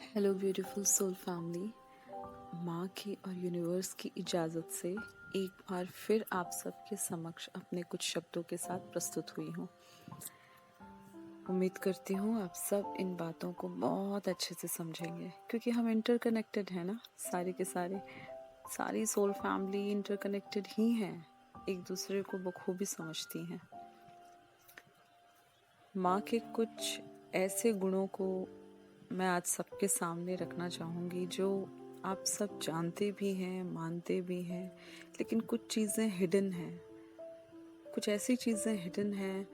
Hello beautiful soul family. माँ की और यूनिवर्स की इजाज़त से एक बार फिर आप सबके समक्ष अपने कुछ शब्दों के साथ प्रस्तुत हुई हूँ। उम्मीद करती हूँ आप सब इन बातों को बहुत अच्छे से समझेंगे, क्योंकि हम इंटरकनेक्टेड हैं ना, सारे के सारे, सारी सोल फैमिली इंटरकनेक्टेड ही हैं, एक दूसरे को बखूबी समझती हैं। माँ के कुछ ऐसे गुणों को मैं आज सबके सामने रखना चाहूँगी जो आप सब जानते भी हैं, मानते भी हैं, लेकिन कुछ चीज़ें हिडन हैं। कुछ ऐसी चीज़ें हिडन हैं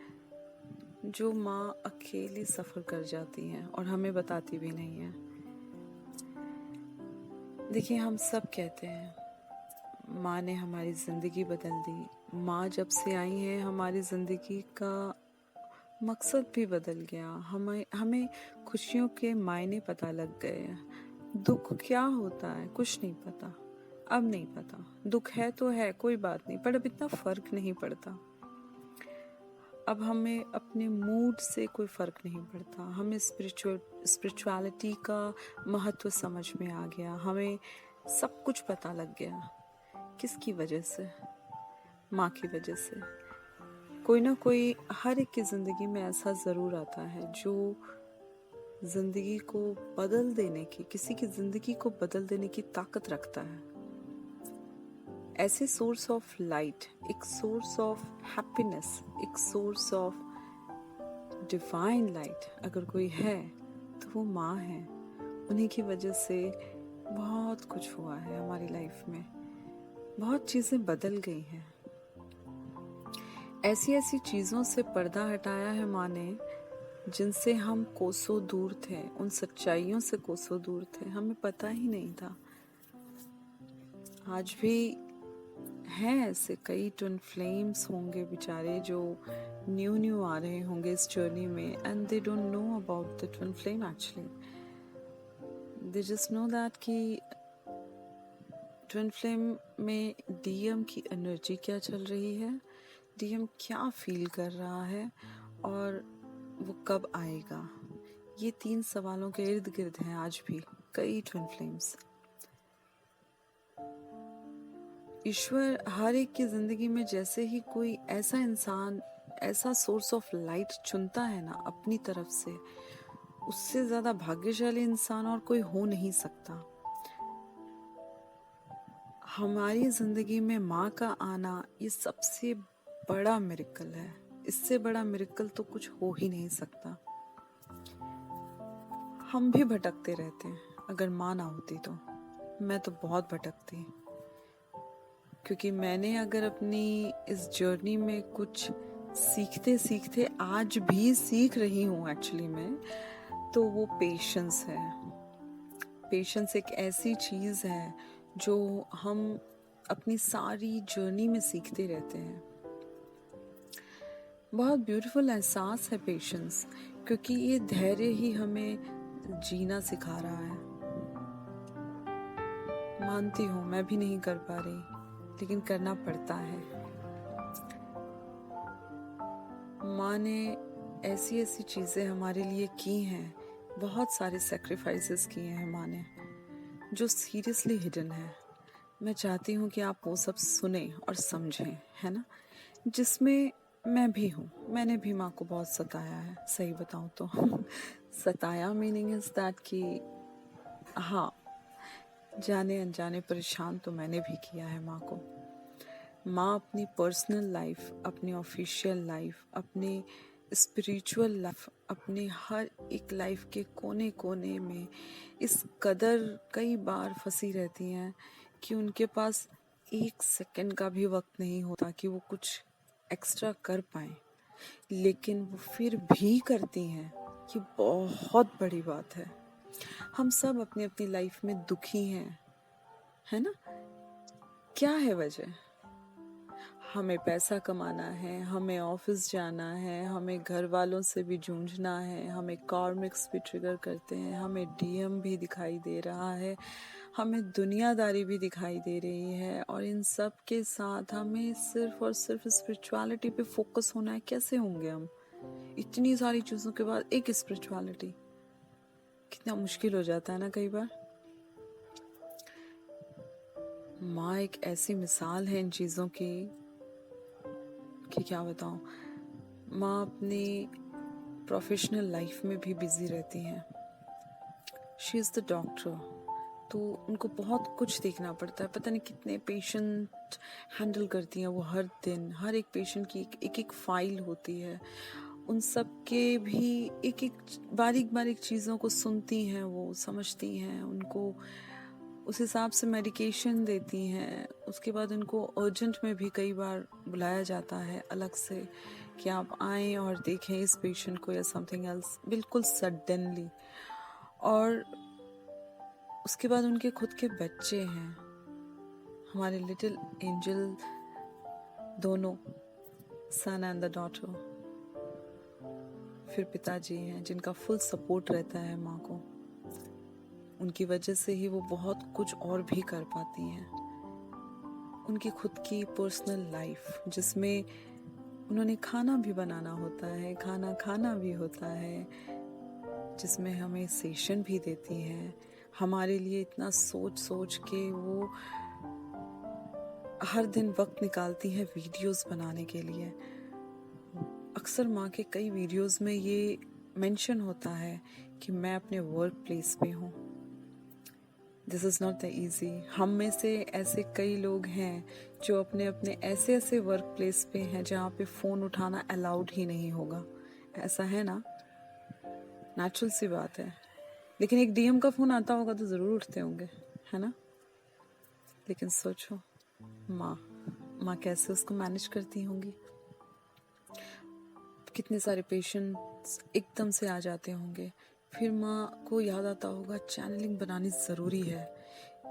जो माँ अकेली सफ़र कर जाती हैं और हमें बताती भी नहीं हैं। देखिए, हम सब कहते हैं माँ ने हमारी ज़िंदगी बदल दी। माँ जब से आई हैं हमारी ज़िंदगी का मकसद भी बदल गया। हमें खुशियों के मायने पता लग गए हैं। दुख क्या होता है कुछ नहीं पता, अब नहीं पता। दुख है तो है, कोई बात नहीं, पर अब इतना फर्क नहीं पड़ता। अब हमें अपने मूड से कोई फर्क नहीं पड़ता। हमें स्पिरिचुअलिटी का महत्व समझ में आ गया। हमें सब कुछ पता लग गया। किसकी वजह से? माँ की वजह से। कोई ना कोई हर एक की ज़िंदगी में ऐसा ज़रूर आता है जो ज़िंदगी को बदल देने की, किसी की ज़िंदगी को बदल देने की ताकत रखता है। ऐसे सोर्स ऑफ लाइट, एक सोर्स ऑफ हैप्पीनेस, एक सोर्स ऑफ डिवाइन लाइट अगर कोई है तो वो माँ है। उन्हीं की वजह से बहुत कुछ हुआ है हमारी लाइफ में, बहुत चीज़ें बदल गई हैं। ऐसी ऐसी चीज़ों से पर्दा हटाया है माँ ने जिनसे हम कोसों दूर थे, उन सच्चाइयों से कोसों दूर थे, हमें पता ही नहीं था। आज भी हैं ऐसे कई ट्विन फ्लेम्स होंगे बेचारे जो न्यू आ रहे होंगे इस जर्नी में, and they don't know about the twin flame. Actually they just know that कि ट्विन फ्लेम में डीएम की एनर्जी क्या चल रही है, डीएम क्या फील कर रहा है और वो कब आएगा। ये 3 सवालों के इर्द गिर्द हैं आज भी कई ट्विन फ्लेम्स। ईश्वर हर एक की जिंदगी में जैसे ही कोई ऐसा इंसान, ऐसा सोर्स ऑफ लाइट चुनता है ना अपनी तरफ से, उससे ज्यादा भाग्यशाली इंसान और कोई हो नहीं सकता। हमारी जिंदगी में माँ का आना ये सबसे बड़ा मिरेकल है। इससे बड़ा मिरेकल तो कुछ हो ही नहीं सकता। हम भी भटकते रहते हैं, अगर माँ ना होती तो मैं तो बहुत भटकती, क्योंकि मैंने अगर अपनी इस जर्नी में कुछ सीखते सीखते आज भी सीख रही हूँ एक्चुअली मैं, तो वो पेशेंस है। पेशेंस एक ऐसी चीज़ है जो हम अपनी सारी जर्नी में सीखते रहते हैं। बहुत ब्यूटीफुल एहसास है पेशेंस, क्योंकि ये धैर्य ही हमें जीना सिखा रहा है। मानती हूँ मैं भी नहीं कर पा रही, लेकिन करना पड़ता है। माँ ने ऐसी ऐसी चीज़ें हमारे लिए की हैं, बहुत सारे सेक्रीफाइसेस किए हैं माँ ने, जो सीरियसली हिडन है। मैं चाहती हूँ कि आप वो सब सुने और समझें, है ना, जिसमें मैं भी हूँ। मैंने भी माँ को बहुत सताया है, सही बताऊँ तो सताया मीनिंग इज दैट कि हाँ, जाने अनजाने परेशान तो मैंने भी किया है माँ को। माँ अपनी पर्सनल लाइफ, अपनी ऑफिशियल लाइफ, अपनी स्पिरिचुअल लाइफ, अपने हर एक लाइफ के कोने कोने में इस कदर कई बार फंसी रहती हैं कि उनके पास 1 सेकंड का भी वक्त नहीं होता कि वो कुछ एक्स्ट्रा कर पाएं, लेकिन वो फिर भी करती हैं। ये बहुत बड़ी बात है। हम सब अपनी अपनी लाइफ में दुखी हैं, है ना। क्या है वजह? हमें पैसा कमाना है, हमें ऑफिस जाना है, हमें घर वालों से भी जूझना है, हमें कार्मिक्स भी ट्रिगर करते हैं, हमें डीएम भी दिखाई दे रहा है, हमें दुनियादारी भी दिखाई दे रही है, और इन सब के साथ हमें सिर्फ और सिर्फ स्पिरिचुअलिटी पे फोकस होना है। कैसे होंगे हम? इतनी सारी चीज़ों के बाद एक स्पिरिचुअलिटी, कितना मुश्किल हो जाता है ना कई बार। माँ एक ऐसी मिसाल है इन चीज़ों की कि क्या बताऊँ। माँ अपनी प्रोफेशनल लाइफ में भी बिजी रहती हैं। शी इज़ द डॉक्टर, तो उनको बहुत कुछ देखना पड़ता है। पता नहीं कितने पेशेंट हैंडल करती हैं वो हर दिन। हर एक पेशेंट की एक एक फाइल होती है, उन सब के भी एक एक बारीक बारीक चीज़ों को सुनती हैं, वो समझती हैं, उनको उस हिसाब से मेडिकेशन देती हैं। उसके बाद उनको अर्जेंट में भी कई बार बुलाया जाता है अलग से कि आप आएँ और देखें इस पेशेंट को या समथिंग एल्स, बिल्कुल सडनली। और उसके बाद उनके खुद के बच्चे हैं, हमारे लिटिल एंजल दोनों, सन एंड द डॉटर। फिर पिताजी हैं जिनका फुल सपोर्ट रहता है माँ को। उनकी वजह से ही वो बहुत कुछ और भी कर पाती हैं। उनकी खुद की पर्सनल लाइफ जिसमें उन्होंने खाना भी बनाना होता है, खाना खाना भी होता है, जिसमें हमें सेशन भी देती हैं। हमारे लिए इतना सोच सोच के वो हर दिन वक्त निकालती हैं वीडियोस बनाने के लिए। अक्सर माँ के कई वीडियोस में ये मेंशन होता है कि मैं अपने वर्क प्लेस पे हूँ। This is not the easy. हम में से ऐसे कई लोग हैं जो अपने अपने ऐसे ऐसे वर्क प्लेस पे हैं जहाँ पे फ़ोन उठाना अलाउड ही नहीं होगा। ऐसा है ना, नेचुरल सी बात है। लेकिन एक डीएम का फ़ोन आता होगा तो ज़रूर उठते होंगे, है ना। लेकिन सोचो माँ कैसे उसको मैनेज करती होंगी। कितने सारे पेशेंट्स एकदम से आ जाते होंगे, फिर माँ को याद आता होगा चैनलिंग बनानी ज़रूरी है,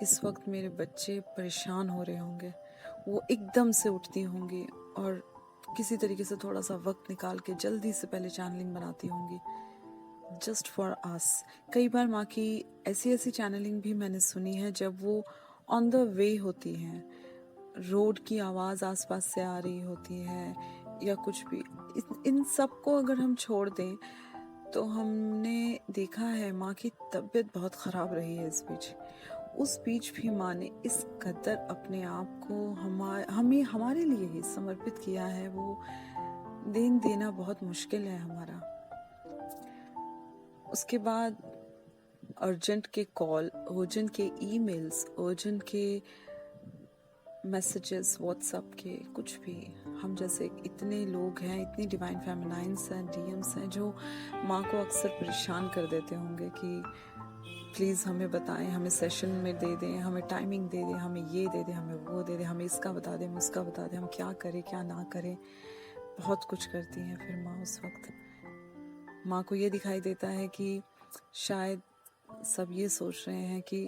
इस वक्त मेरे बच्चे परेशान हो रहे होंगे। वो एकदम से उठती होंगी और किसी तरीके से थोड़ा सा वक्त निकाल के जल्दी से पहले चैनलिंग बनाती होंगी, जस्ट फॉर अस। कई बार माँ की ऐसी ऐसी चैनलिंग भी मैंने सुनी है जब वो ऑन द वे होती हैं, रोड की आवाज़ आसपास से आ रही होती है या कुछ भी। इन सब को अगर हम छोड़ दें तो हमने देखा है माँ की तबीयत बहुत ख़राब रही है इस बीच। उस बीच भी माँ ने इस कदर अपने आप को हमें हमारे लिए ही समर्पित किया है। वो देन देना बहुत मुश्किल है हमारा। उसके बाद अर्जेंट के कॉल, अर्जेंट के ईमेल्स, अर्जेंट के मैसेजेस, व्हाट्सएप के, कुछ भी। हम जैसे इतने लोग हैं, इतनी डिवाइन फेमिनाइंस हैं, डीएम्स हैं जो माँ को अक्सर परेशान कर देते होंगे कि प्लीज़ हमें बताएं, हमें सेशन में दे दें, हमें टाइमिंग दे दें, हमें ये दे दें, हमें वो दे दें, हमें इसका बता दें, हमें उसका बता दें, हम क्या करें क्या ना करें। बहुत कुछ करती हैं फिर माँ उस वक्त। माँ को ये दिखाई देता है कि शायद सब ये सोच रहे हैं कि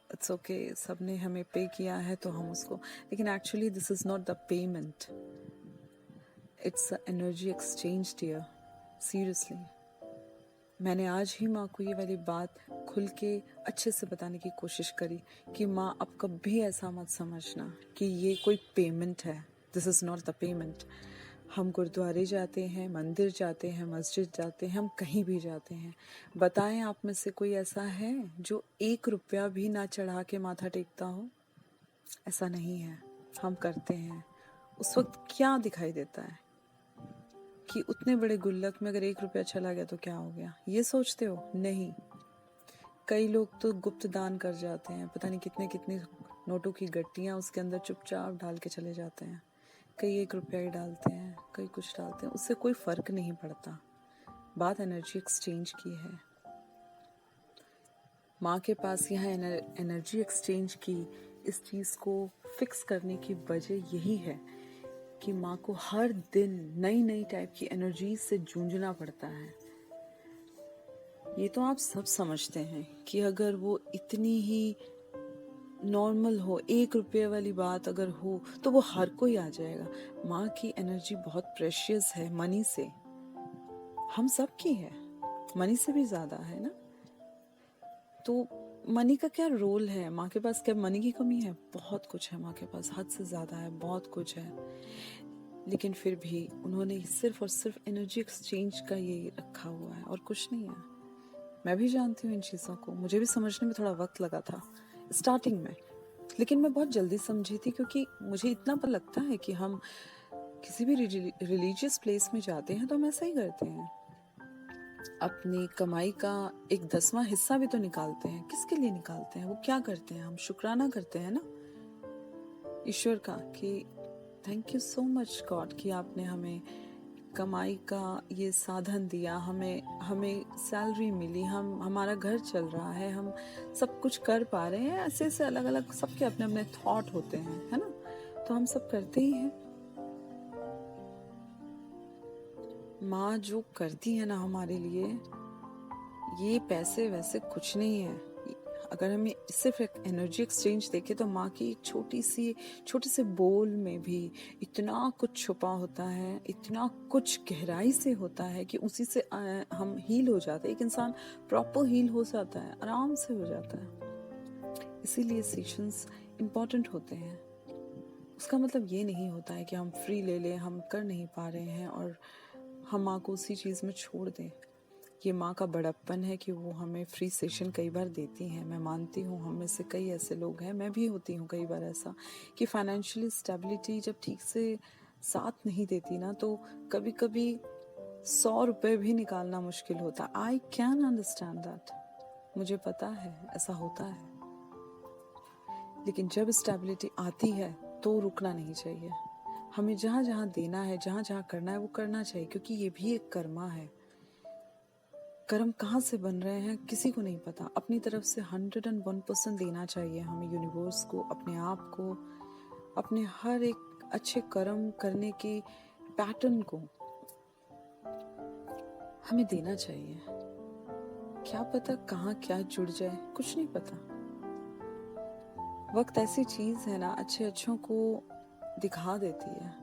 इट्स ओके, सबने हमें पे किया है तो हम उसको, लेकिन actually this is not the payment, it's a energy exchange dear. Seriously मैंने आज ही माँ को ये वाली बात खुल के अच्छे से बताने की कोशिश करी कि माँ अब कभी ऐसा मत समझना कि ये कोई पेमेंट है। This is not the payment. हम गुरुद्वारे जाते हैं, मंदिर जाते हैं, मस्जिद जाते हैं, हम कहीं भी जाते हैं। बताएं आप में से कोई ऐसा है जो 1 रुपया भी ना चढ़ा के माथा टेकता हो? ऐसा नहीं है, हम करते हैं। उस वक्त क्या दिखाई देता है कि उतने बड़े गुल्लक में अगर 1 रुपया चला गया तो क्या हो गया, ये सोचते हो? नहीं। कई लोग तो गुप्त दान कर जाते हैं, पता नहीं कितने कितने नोटों की गट्टियाँ उसके अंदर चुपचाप डाल के चले जाते हैं। कई 1 रुपया ही डालते हैं, कई कुछ डालते हैं, उससे कोई फ़र्क नहीं पड़ता। बात एनर्जी एक्सचेंज की है। माँ के पास यहाँ एनर्जी एक्सचेंज की इस चीज़ को फिक्स करने की वजह यही है कि माँ को हर दिन नई नई टाइप की एनर्जी से जूझना पड़ता है। ये तो आप सब समझते हैं कि अगर वो इतनी ही नॉर्मल हो, 1 रुपये वाली बात अगर हो तो वो हर कोई आ जाएगा। माँ की एनर्जी बहुत प्रेशियस है, मनी से, हम सब की है, मनी से भी ज़्यादा है ना। तो मनी का क्या रोल है? माँ के पास क्या मनी की कमी है? बहुत कुछ है माँ के पास, हद से ज़्यादा है, बहुत कुछ है। लेकिन फिर भी उन्होंने सिर्फ और सिर्फ एनर्जी एक्सचेंज का ये रखा हुआ है और कुछ नहीं है। मैं भी जानती हूँ इन चीज़ों को, मुझे भी समझने में थोड़ा वक्त लगा था स्टार्टिंग में, लेकिन मैं बहुत जल्दी समझी थी, क्योंकि मुझे इतना पता लगता है कि हम किसी भी रिलीजियस प्लेस में जाते हैं तो हम ऐसा ही करते हैं। अपनी कमाई का 1/10वां हिस्सा भी तो निकालते हैं। किसके लिए निकालते हैं? वो क्या करते हैं? हम शुक्राना करते हैं ना ईश्वर का, कि thank you so much God कि आपने हमें कमाई का ये साधन दिया, हमें सैलरी मिली, हमारा घर चल रहा है, हम सब कुछ कर पा रहे हैं। ऐसे ऐसे अलग अलग सबके अपने अपने थॉट होते हैं, है ना? तो हम सब करते ही हैं। माँ जो करती है ना हमारे लिए, ये पैसे वैसे कुछ नहीं है। अगर हमें सिर्फ एक एनर्जी एक्सचेंज देखें तो माँ की एक छोटे से बोल में भी इतना कुछ छुपा होता है, इतना कुछ गहराई से होता है कि उसी से हम हील हो जाते हैं। एक इंसान प्रॉपर हील हो जाता है, आराम से हो जाता है। इसीलिए सेशंस इम्पॉर्टेंट होते हैं। उसका मतलब ये नहीं होता है कि हम फ्री ले लें, हम कर नहीं पा रहे हैं और हम माँ को उसी चीज़ में छोड़ दें। ये माँ का बड़प्पन है कि वो हमें फ्री सेशन कई बार देती हैं। मैं मानती हूँ हम में से कई ऐसे लोग हैं, मैं भी होती हूँ कई बार ऐसा, कि फाइनेंशियली स्टेबिलिटी जब ठीक से साथ नहीं देती ना, तो कभी कभी 100 रुपये भी निकालना मुश्किल होता। आई कैन अंडरस्टैंड दैट, मुझे पता है ऐसा होता है। लेकिन जब स्टेबिलिटी आती है तो रुकना नहीं चाहिए। हमें जहाँ जहाँ देना है, जहाँ जहाँ करना है वो करना चाहिए, क्योंकि ये भी एक कर्मा है। कर्म कहाँ से बन रहे हैं किसी को नहीं पता। अपनी तरफ से 101% देना चाहिए हमें यूनिवर्स को, अपने आप को, अपने हर एक अच्छे कर्म करने की पैटर्न को हमें देना चाहिए। क्या पता कहाँ क्या जुड़ जाए, कुछ नहीं पता। वक्त ऐसी चीज है ना, अच्छों को दिखा देती है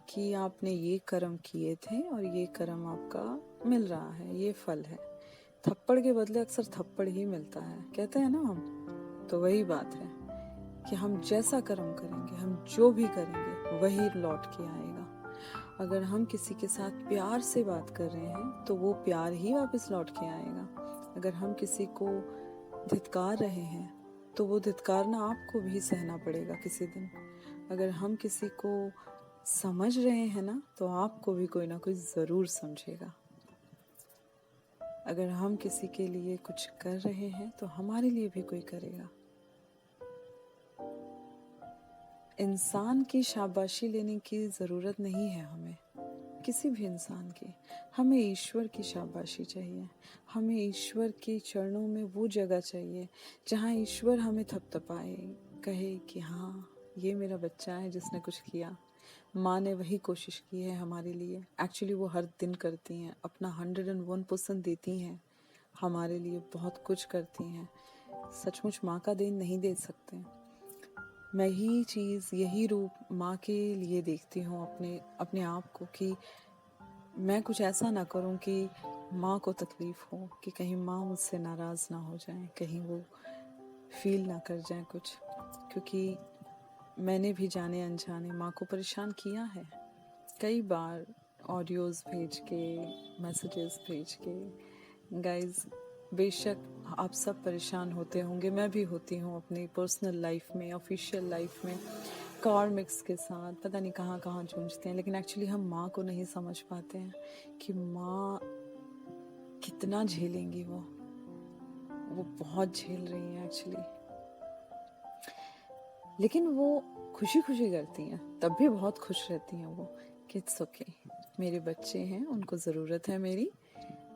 कि आपने ये कर्म किए थे और ये कर्म आपका मिल रहा है, ये फल है। थप्पड़ के बदले अक्सर थप्पड़ ही मिलता है, कहते हैं ना हम। तो वही बात है कि हम जैसा कर्म करेंगे, हम जो भी करेंगे वही लौट के आएगा। अगर हम किसी के साथ प्यार से बात कर रहे हैं तो वो प्यार ही वापस लौट के आएगा। अगर हम किसी को धिक्कार रहे हैं तो वो धिक्कारना आपको भी सहना पड़ेगा किसी दिन। अगर हम किसी को समझ रहे हैं ना, तो आपको भी कोई ना कोई ज़रूर समझेगा। अगर हम किसी के लिए कुछ कर रहे हैं तो हमारे लिए भी कोई करेगा। इंसान की शाबाशी लेने की ज़रूरत नहीं है हमें, किसी भी इंसान की। हमें ईश्वर की शाबाशी चाहिए। हमें ईश्वर के चरणों में वो जगह चाहिए जहाँ ईश्वर हमें थपथपाए, कहे कि हाँ ये मेरा बच्चा है जिसने कुछ किया। माँ ने वही कोशिश की है हमारे लिए। एक्चुअली वो हर दिन करती हैं, अपना 101% देती हैं हमारे लिए, बहुत कुछ करती हैं। सचमुच माँ का देन नहीं दे सकते। मैं ही चीज़, यही रूप माँ के लिए देखती हूँ अपने आप को, कि मैं कुछ ऐसा ना करूँ कि माँ को तकलीफ़ हो, कि कहीं माँ मुझसे नाराज़ ना हो जाए, कहीं वो फील ना कर जाए कुछ। क्योंकि मैंने भी जाने अनजाने माँ को परेशान किया है कई बार, ऑडियोज़ भेज के, मैसेजेस भेज के। गाइज़, बेशक आप सब परेशान होते होंगे, मैं भी होती हूँ अपनी पर्सनल लाइफ में, ऑफिशियल लाइफ में, कार्मिक्स के साथ पता नहीं कहाँ कहाँ जूझते हैं। लेकिन एक्चुअली हम माँ को नहीं समझ पाते हैं कि माँ कितना झेलेंगी। वो बहुत झेल रही हैं एक्चुअली, लेकिन वो खुशी खुशी करती हैं, तब भी बहुत खुश रहती हैं वो, कि इट्स ओके, मेरे बच्चे हैं, उनको ज़रूरत है मेरी,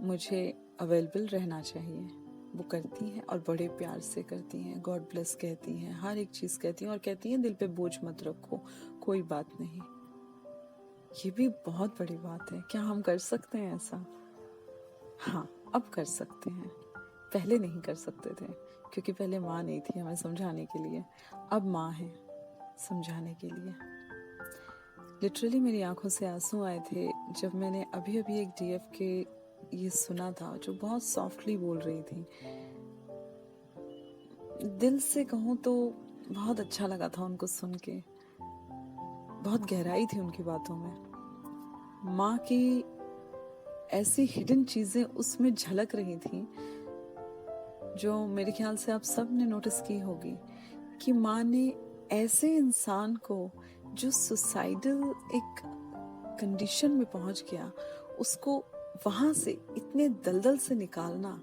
मुझे अवेलेबल रहना चाहिए। वो करती हैं और बड़े प्यार से करती हैं, गॉड ब्लेस कहती हैं, हर एक चीज़ कहती हैं, और कहती हैं दिल पे बोझ मत रखो, कोई बात नहीं। ये भी बहुत बड़ी बात है। क्या हम कर सकते हैं ऐसा? हाँ, अब कर सकते हैं। पहले नहीं कर सकते थे, क्योंकि पहले माँ नहीं थी हमें समझाने के लिए। अब माँ है समझाने के लिए। लिटरली मेरी आंखों से आंसू आए थे जब मैंने अभी एक डीएफ के ये सुना था, जो बहुत सॉफ्टली बोल रही थी। दिल से कहूँ तो बहुत अच्छा लगा था उनको सुन के, बहुत गहराई थी उनकी बातों में। माँ की ऐसी हिडन चीजें उसमें झलक रही थी जो मेरे ख्याल से आप सब ने नोटिस की होगी कि माँ ने ऐसे इंसान को जो सुसाइडल एक कंडीशन में पहुंच गया, उसको वहां से इतने दलदल से निकालना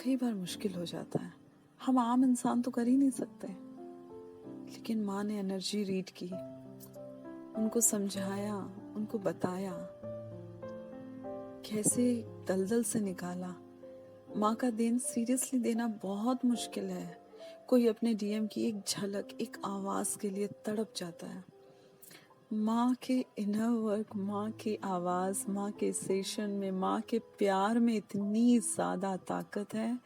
कई बार मुश्किल हो जाता है। हम आम इंसान तो कर ही नहीं सकते, लेकिन माँ ने एनर्जी रीड की, उनको समझाया, उनको बताया, कैसे दलदल से निकाला। माँ का देन सीरियसली देना बहुत मुश्किल है। कोई अपने डीएम की एक झलक, एक आवाज के लिए तड़प जाता है। माँ के इनर वर्क, माँ की आवाज, माँ के सेशन में, माँ के प्यार में इतनी ज्यादा ताकत है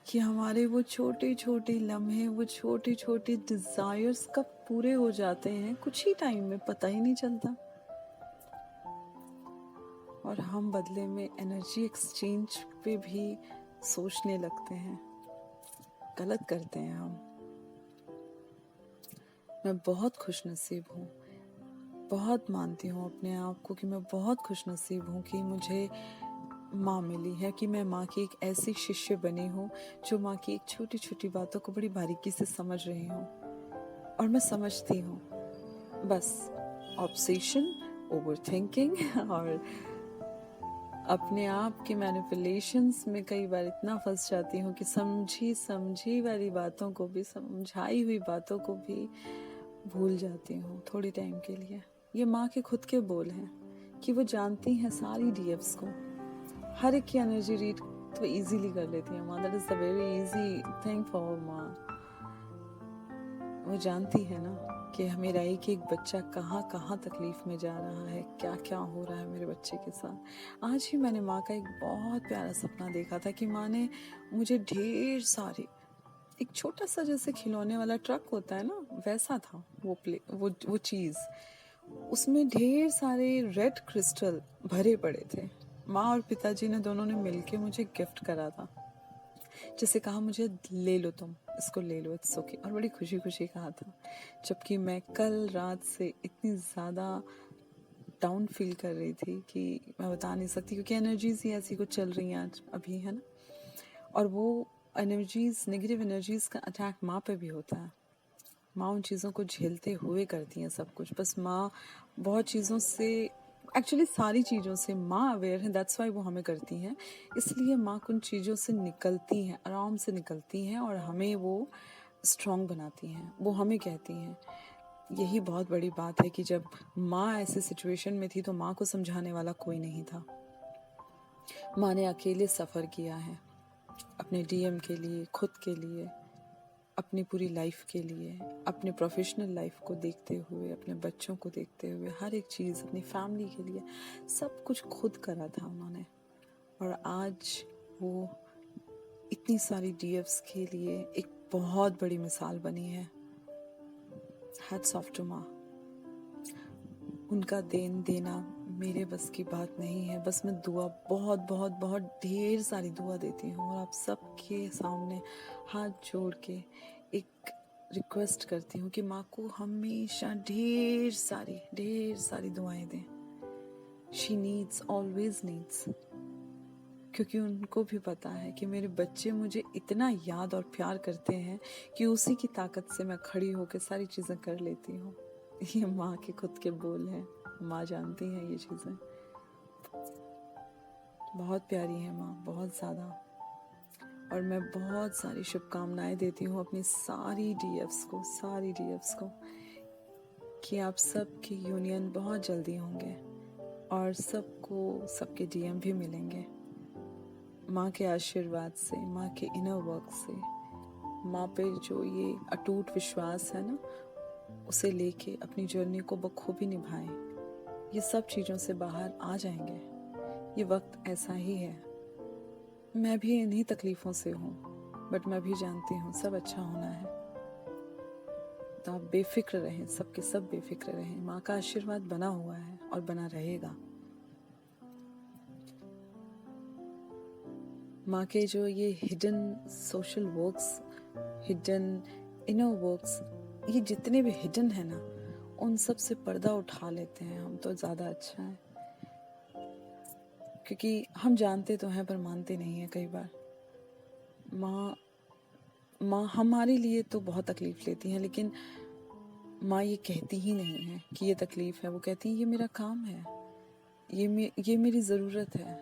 कि हमारे वो छोटे छोटे लम्हे, वो छोटे छोटे डिजायर्स कब पूरे हो जाते हैं कुछ ही टाइम में पता ही नहीं चलता, और हम बदले में एनर्जी एक्सचेंज पे भी सोचने लगते हैं। गलत करते हैं हम। मैं बहुत खुश नसीब हूँ, बहुत मानती हूँ अपने आप को कि मैं बहुत खुश नसीब हूँ कि मुझे माँ मिली है, कि मैं माँ की एक ऐसी शिष्य बनी हूँ जो माँ की एक छोटी छोटी बातों को बड़ी बारीकी से समझ रही हूँ। और मैं समझती हूँ, बस ऑब्सेशन, ओवर थिंकिंग और अपने आप के मैनिपुलेशंस में कई बार इतना फंस जाती हूँ कि समझी वाली बातों को भी, समझाई हुई बातों को भी भूल जाती हूँ थोड़ी टाइम के लिए। ये माँ के खुद के बोल हैं कि वो जानती हैं सारी डीएफ्स को, हर एक की एनर्जी रीड तो इजीली कर लेती है माँ। That is the very easy thing for माँ। वो जानती है ना कि मेरा एक एक बच्चा कहाँ कहाँ तकलीफ में जा रहा है, क्या क्या हो रहा है मेरे बच्चे के साथ। आज ही मैंने माँ का एक बहुत प्यारा सपना देखा था कि माँ ने मुझे ढेर सारे, एक छोटा सा जैसे खिलौने वाला ट्रक होता है ना, वैसा था वो चीज। उसमें ढेर सारे रेड क्रिस्टल भरे पड़े थे। माँ और पिताजी ने दोनों ने मिलके मुझे गिफ्ट करा था, जिसे कहा मुझे ले लो, तुम इसको ले लो, इट्स ओके, और बड़ी खुशी खुशी कहा था। जबकि मैं कल रात से इतनी ज़्यादा डाउन फील कर रही थी कि मैं बता नहीं सकती, क्योंकि एनर्जीज ही ऐसी कुछ चल रही हैं आज अभी, है ना। और वो एनर्जीज, नेगेटिव एनर्जीज का अटैक माँ पे भी होता है। माँ उन चीज़ों को झेलते हुए करती हैं सब कुछ। बस माँ बहुत चीज़ों से, एक्चुअली सारी चीज़ों से माँ अवेयर है, दैट्स वाई वो हमें करती हैं। इसलिए माँ उन चीज़ों से निकलती हैं, आराम से निकलती हैं, और हमें वो स्ट्रॉन्ग बनाती हैं। वो हमें कहती हैं, यही बहुत बड़ी बात है कि जब माँ ऐसे सिचुएशन में थी तो माँ को समझाने वाला कोई नहीं था। माँ ने अकेले सफ़र किया है, अपने डीएम के लिए, खुद के लिए, अपनी पूरी लाइफ के लिए, अपने प्रोफेशनल लाइफ को देखते हुए, अपने बच्चों को देखते हुए, हर एक चीज़ अपनी फैमिली के लिए सब कुछ खुद करा था उन्होंने। और आज वो इतनी सारी डीएफ्स के लिए एक बहुत बड़ी मिसाल बनी है। हैट्स ऑफ टू माँ। उनका देन देना मेरे बस की बात नहीं है। बस मैं दुआ, बहुत बहुत बहुत ढेर सारी दुआ देती हूँ, और आप सबके सामने हाथ जोड़ के एक रिक्वेस्ट करती हूँ कि माँ को हमेशा ढेर सारी दुआएं दें। शी नीड्स, ऑलवेज नीड्स, क्योंकि उनको भी पता है कि मेरे बच्चे मुझे इतना याद और प्यार करते हैं कि उसी की ताकत से मैं खड़ी होकर सारी चीज़ें कर लेती हूँ। ये माँ के खुद के बोल हैं, माँ जानती हैं ये चीज़ें। बहुत प्यारी है माँ, बहुत ज़्यादा। और मैं बहुत सारी शुभकामनाएं देती हूँ अपनी सारी डीएफ्स को कि आप सबकी यूनियन बहुत जल्दी होंगे और सबको सबके डीएम भी मिलेंगे। माँ के आशीर्वाद से, माँ के इनर वर्क से, माँ पे जो ये अटूट विश्वास है ना, उसे लेके अपनी जर्नी को बखूबी निभाएं। ये सब चीज़ों से बाहर आ जाएंगे। ये वक्त ऐसा ही है। मैं भी इन्हीं तकलीफ़ों से हूँ, बट मैं भी जानती हूँ सब अच्छा होना है। तो आप बेफिक्र रहें, सबके सब बेफिक्र रहें। माँ का आशीर्वाद बना हुआ है और बना रहेगा। माँ के जो ये hidden social works, hidden inner works, ये जितने भी हिडन है ना, उन सब से पर्दा उठा लेते हैं हम तो ज़्यादा अच्छा है। क्योंकि हम जानते तो हैं पर मानते नहीं हैं कई बार। माँ माँ हमारे लिए तो बहुत तकलीफ़ लेती हैं, लेकिन माँ ये कहती ही नहीं है कि ये तकलीफ़ है। वो कहती है ये मेरा काम है, ये मेरी ज़रूरत है।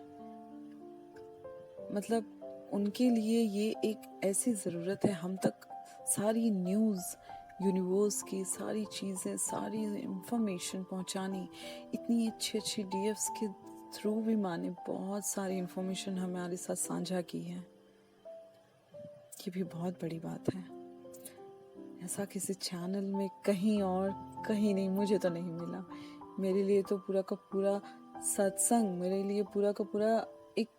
मतलब उनके लिए ये एक ऐसी ज़रूरत है हम तक सारी न्यूज़, यूनिवर्स की सारी चीज़ें, सारी इंफॉर्मेशन पहुंचानी। इतनी अच्छी अच्छी डीएफ्स के थ्रू भी माँ ने बहुत सारी इंफॉर्मेशन हमारे साथ साझा की है। ये भी बहुत बड़ी बात है। ऐसा किसी चैनल में कहीं और कहीं नहीं, मुझे तो नहीं मिला। मेरे लिए तो पूरा का पूरा सत्संग, मेरे लिए पूरा का पूरा एक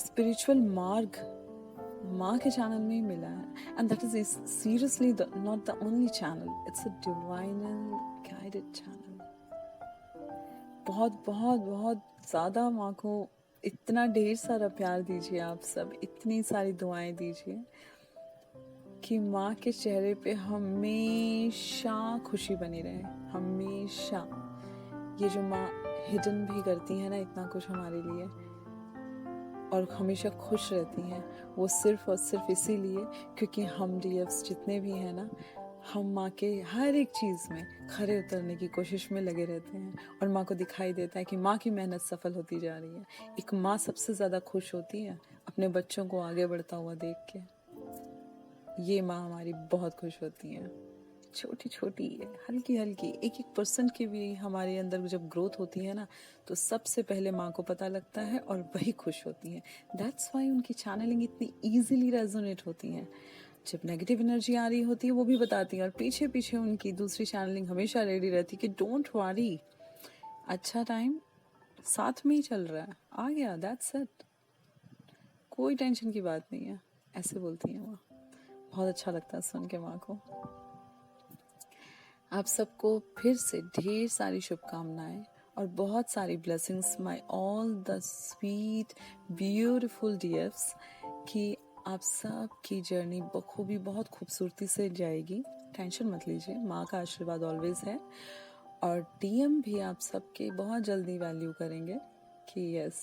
स्पिरिचुअल मार्ग माँ के चैनल में ही मिला है। And that is seriously not the only channel, it's a divinely guided channel. बहुत बहुत बहुत ज़्यादा माँ को इतना ढेर सारा प्यार दीजिए आप सब, इतनी सारी दुआएं दीजिए कि माँ के चेहरे पे हमेशा खुशी बनी रहे, हमेशा। ये जो माँ हिडन भी करती है ना इतना कुछ हमारे लिए और हमेशा खुश रहती हैं, वो सिर्फ और सिर्फ इसीलिए क्योंकि हम डीएफ्स जितने भी हैं ना, हम माँ के हर एक चीज़ में खरे उतरने की कोशिश में लगे रहते हैं और माँ को दिखाई देता है कि माँ की मेहनत सफल होती जा रही है। एक माँ सबसे ज़्यादा खुश होती है अपने बच्चों को आगे बढ़ता हुआ देख के। ये माँ हमारी बहुत खुश होती है। छोटी छोटी हल्की हल्की एक एक परसेंट की भी हमारे अंदर जब ग्रोथ होती है ना, तो सबसे पहले माँ को पता लगता है और वही खुश होती है। दैट्स वाई उनकी चैनलिंग इतनी ईजिली रेजोनेट होती है। जब नेगेटिव एनर्जी आ रही होती है वो भी बताती है और पीछे पीछे उनकी दूसरी चैनलिंग हमेशा रेडी रहती है कि डोंट वरी, अच्छा टाइम साथ में ही चल रहा है, आ गया, दैट्स इट, कोई टेंशन की बात नहीं है। ऐसे बोलती है माँ। बहुत अच्छा लगता है सुन के माँ को। आप सबको फिर से ढेर सारी शुभकामनाएं और बहुत सारी blessings my all the sweet beautiful डीएफ्स कि आप सब की जर्नी बखूबी बहुत खूबसूरती से जाएगी। टेंशन मत लीजिए, माँ का आशीर्वाद ऑलवेज है और डीएम भी आप सबके बहुत जल्दी वैल्यू करेंगे कि यस,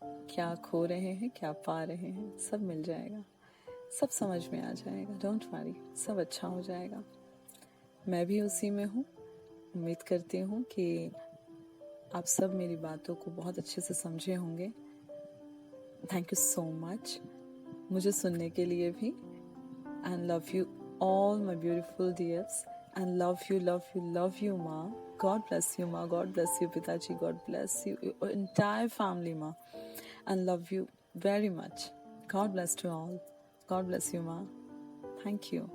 क्या खो रहे हैं क्या पा रहे हैं, सब मिल जाएगा, सब समझ में आ जाएगा। डोंट वरी, सब अच्छा हो जाएगा। मैं भी उसी में हूँ। उम्मीद करती हूँ कि आप सब मेरी बातों को बहुत अच्छे से समझे होंगे। थैंक यू सो मच मुझे सुनने के लिए भी। And love you all my beautiful dears and love you माँ। गॉड ब्लेस यू माँ, गॉड ब्लेस यू पिताजी, God bless you entire family माँ, and love you very much. God bless to all, God bless you माँ। Thank you.